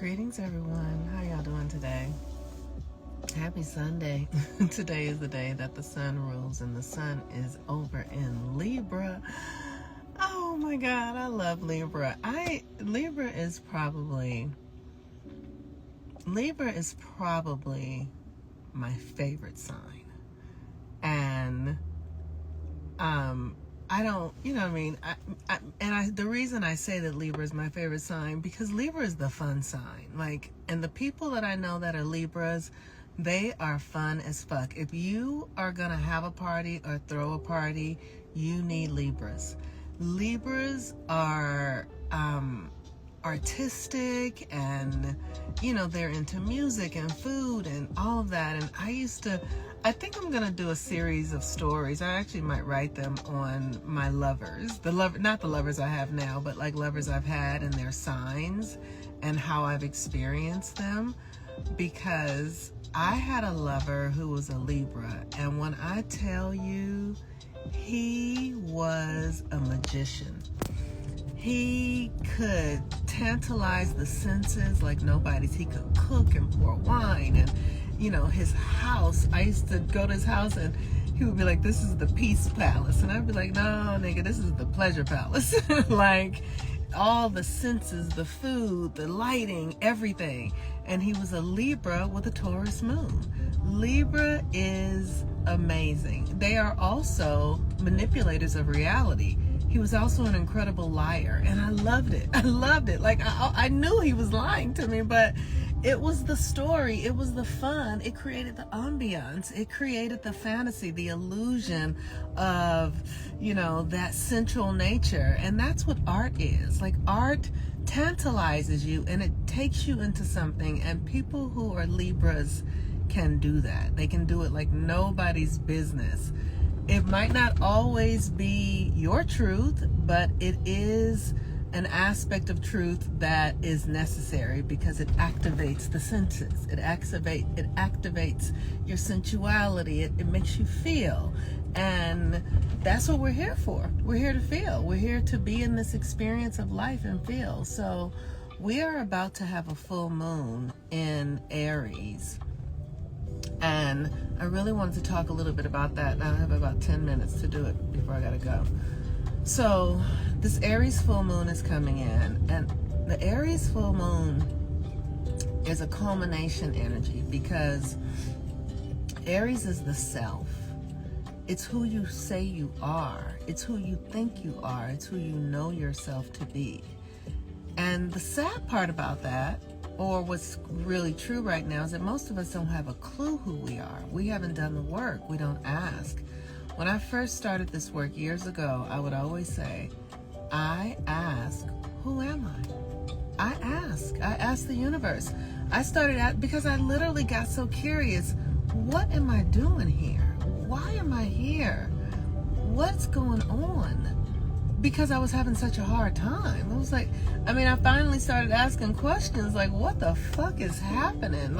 Greetings, everyone. How y'all doing today? Happy Sunday. Today is the day that the sun rules, and the sun is over in Libra. Oh my God, I love Libra. Libra is probably my favorite sign. And I don't, you know what I mean? The reason I say that Libra is my favorite sign, because Libra is the fun sign. And the people that I know that are Libras, they are fun as fuck. If you are going to have a party or throw a party, you need Libras. Libras are artistic, and they're into music and food and all of that. And I think I'm gonna do a series of stories. I actually might write them on my lovers, not the lovers I have now, but like lovers I've had and their signs and how I've experienced them, because I had a lover who was a Libra, and when I tell you, he was a magician. He could tantalize the senses like nobody's. He could cook and pour wine, and his house, I used to go to his house and he would be like, "This is the peace palace," and I'd be like, "No, nigga, this is the pleasure palace." Like all the senses, the food, the lighting, everything. And he was a Libra with a Taurus moon. Libra is amazing. They are also manipulators of reality. He was also an incredible liar, and I loved it. Like, I knew he was lying to me, but it was the story. It was the fun. It created the ambiance. It created the fantasy, the illusion of, that central nature. And that's what art is. Like, art tantalizes you, and it takes you into something, and people who are Libras can do that. They can do it like nobody's business. It might not always be your truth, but it is an aspect of truth that is necessary, because it activates the senses. It activates your sensuality. It makes you feel. And that's what we're here for. We're here to feel. We're here to be in this experience of life and feel. So we are about to have a full moon in Aries. And I really wanted to talk a little bit about that. Now I have about 10 minutes to do it before I gotta go. So this Aries full moon is coming in, and the Aries full moon is a culmination energy, because Aries is the self. It's who you say you are. It's who you think you are. It's who you know yourself to be. And the sad part about that, or what's really true right now, is that most of us don't have a clue who we are. We haven't done the work. We don't ask. When I first started this work years ago, I would always say, I ask, who am I? I ask the universe. I started out because I literally got so curious. What am I doing here? Why am I here? What's going on? Because I was having such a hard time. I was like, I finally started asking questions like, what the fuck is happening?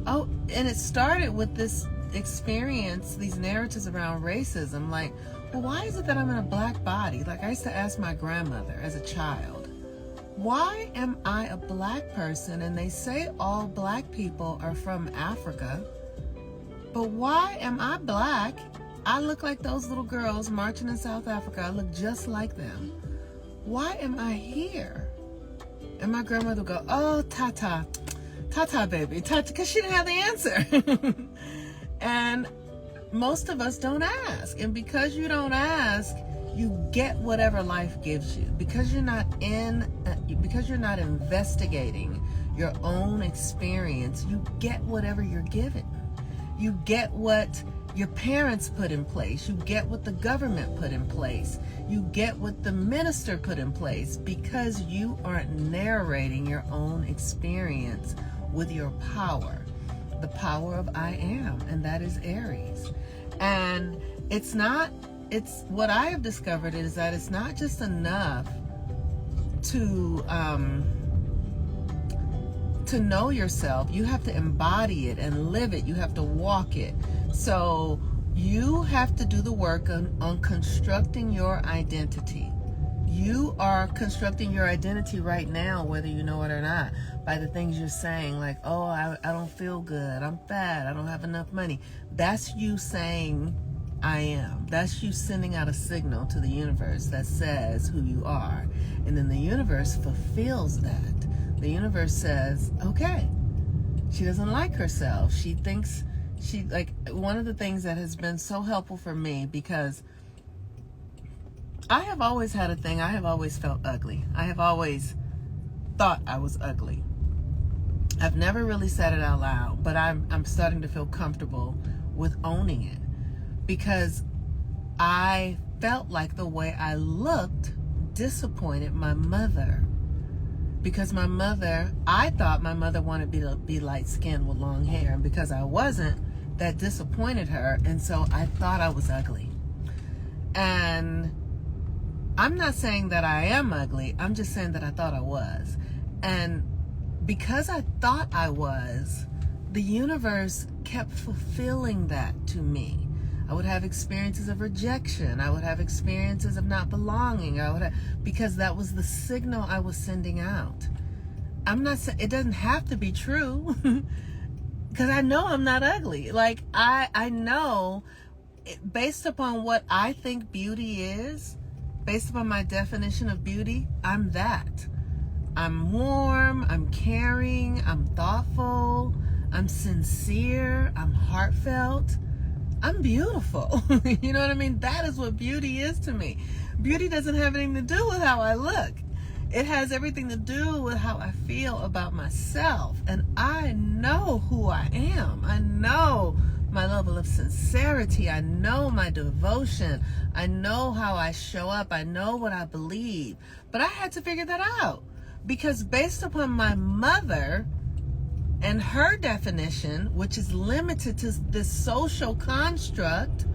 And it started with this experience, these narratives around racism. Like, well, why is it that I'm in a black body? Like, I used to ask my grandmother as a child, why am I a black person? And they say all black people are from Africa, but why am I black? I look like those little girls marching in South Africa. I look just like them. Why am I here? And my grandmother would go, oh, Tata, baby, Tata, because she didn't have the answer. And most of us don't ask. And because you don't ask, you get whatever life gives you. Because you're not investigating your own experience, you get whatever you're given. You get what your parents put in place. You get what the government put in place. You get what the minister put in place, because you aren't narrating your own experience with your power. The power of I am, and that is Aries. And what I have discovered is that it's not just enough to know yourself. You have to embody it and live it. You have to walk it. So you have to do the work on constructing your identity. You are constructing your identity right now, whether you know it or not, by the things you're saying, like, oh, I don't feel good, I'm fat, I don't have enough money. That's you saying, I am. That's you sending out a signal to the universe that says who you are. And then the universe fulfills that. The universe says, okay, she doesn't like herself. She thinks one of the things that has been so helpful for me, because I have always had a thing. I have always felt ugly. I have always thought I was ugly. I've never really said it out loud, but I'm starting to feel comfortable with owning it, because I felt like the way I looked disappointed my mother. Because I thought my mother wanted me to be light-skinned with long hair, and because I wasn't, that disappointed her, and so I thought I was ugly. And I'm not saying that I am ugly. I'm just saying that I thought I was. And because I thought I was, the universe kept fulfilling that to me. I would have experiences of rejection. I would have experiences of not belonging. Because that was the signal I was sending out. I'm not saying it doesn't have to be true, because I know I'm not ugly. Like I know, based upon what I think beauty is, based upon my definition of beauty, I'm that. I'm warm, I'm caring, I'm thoughtful, I'm sincere, I'm heartfelt, I'm beautiful. You know what I mean? That is what beauty is to me. Beauty doesn't have anything to do with how I look. It has everything to do with how I feel about myself. And I know who I am. I know my level of sincerity. I know my devotion. I know how I show up. I know what I believe. But I had to figure that out, because based upon my mother and her definition, which is limited to this social construct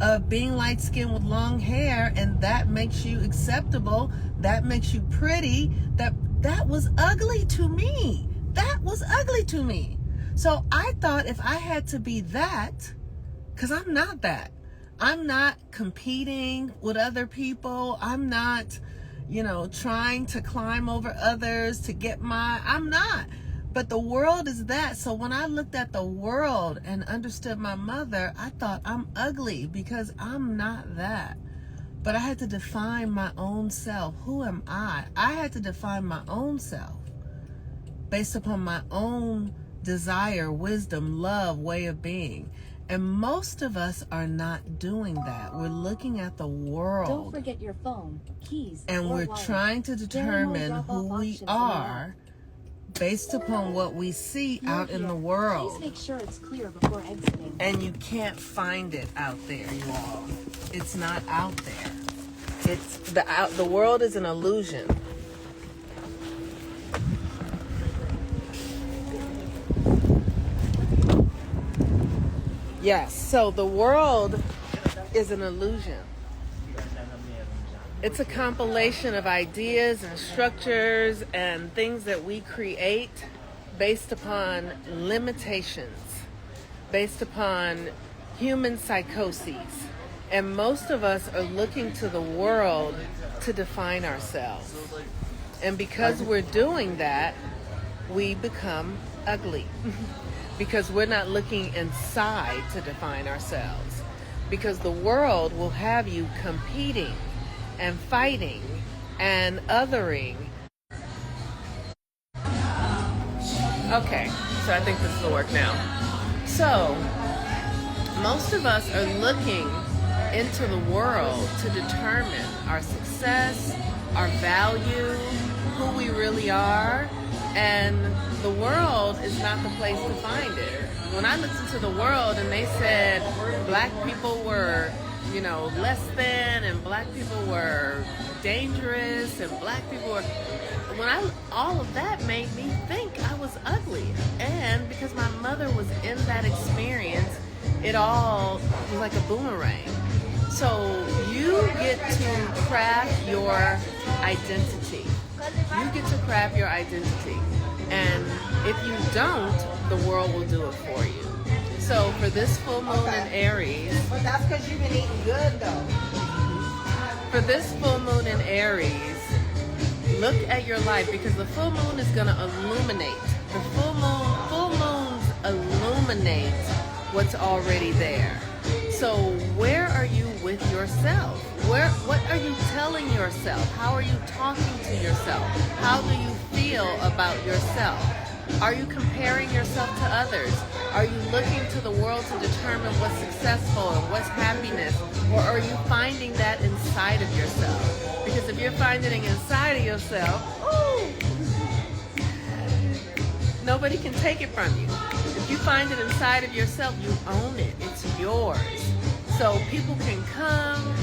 of being light-skinned with long hair, and that makes you acceptable, that makes you pretty, that was ugly to me. That was ugly to me. So I thought if I had to be that, because I'm not that. I'm not competing with other people. I'm not, trying to climb over others to get I'm not. But the world is that. So when I looked at the world and understood my mother, I thought I'm ugly because I'm not that. But I had to define my own self. Who am I? I had to define my own self based upon my own desire, wisdom, love, way of being. And most of us are not doing that. We're looking at the world. Don't forget your phone, keys, and we're trying to determine who we are based upon what we see out in the world. Please make sure it's clear before exiting. And you can't find it out there, you all. It's not out there. It's the world is an illusion. Yes, so the world is an illusion. It's a compilation of ideas and structures and things that we create based upon limitations, based upon human psychoses. And most of us are looking to the world to define ourselves. And because we're doing that, we become ugly. Because we're not looking inside to define ourselves. Because the world will have you competing and fighting and othering. Okay, so I think this will work now. So, most of us are looking into the world to determine our success, our value, who we really are, and the world is not the place to find it. When I looked into the world and they said black people were, less than, and black people were dangerous, and black people were, all of that made me think I was ugly. And because my mother was in that experience, it all was like a boomerang. So you get to craft your identity. You get to craft your identity. And if you don't, the world will do it for you. So for this full moon in Aries. But that's because you've been eating good, though. For this full moon in Aries, look at your life, because the full moon is going to illuminate. The full moons illuminate what's already there. So where are you with yourself? What are you telling yourself? How are you talking to yourself? How do you feel about yourself? Are you comparing yourself to others? Are you looking to the world to determine what's successful and what's happiness? Or are you finding that inside of yourself? Because if you're finding it inside of yourself, ooh, nobody can take it from you. If you find it inside of yourself, you own it. It's yours. So people can come,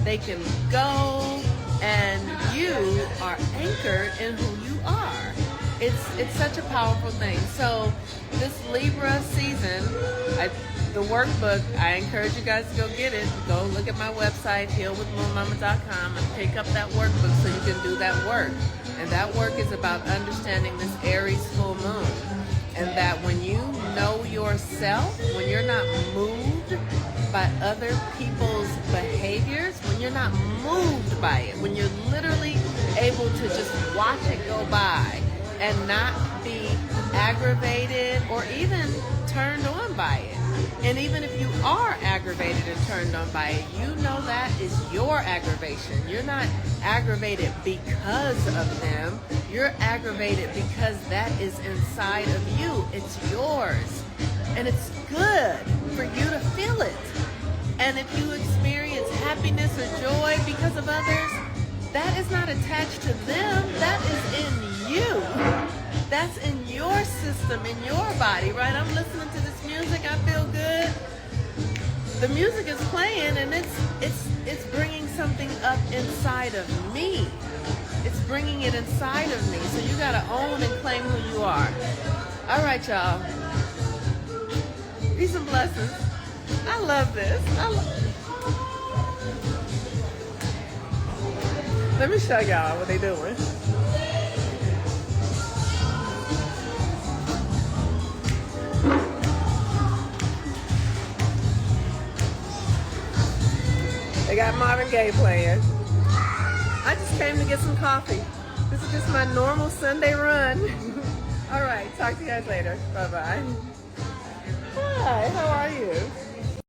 they can go, and you are anchored in who you are. It's such a powerful thing. So this Libra season, the workbook, I encourage you guys to go get it. Go look at my website, healwithmoonmama.com, and pick up that workbook so you can do that work. And that work is about understanding this Aries full moon. And that when you know yourself, when you're not moved by other people's behaviors, when you're not moved by it, when you're literally able to just watch it go by and not be aggravated or even turned on by it. And even if you are aggravated and turned on by it, you know that is your aggravation. You're not aggravated because of them. You're aggravated because that is inside of you. It's yours. And it's good for you to feel it. And if you experience happiness or joy because of others, that is not attached to them. That is in you. That's in your system, in your body, right? I'm listening to this music. I feel good. The music is playing, and it's bringing something up inside of me. It's bringing it inside of me. So you got to own and claim who you are. All right, y'all. Peace and blessings. I love this. Let me show y'all what they doing. They got Marvin Gaye playing. I just came to get some coffee. This is just my normal Sunday run. All right, talk to you guys later. Bye-bye. Hi, how are you?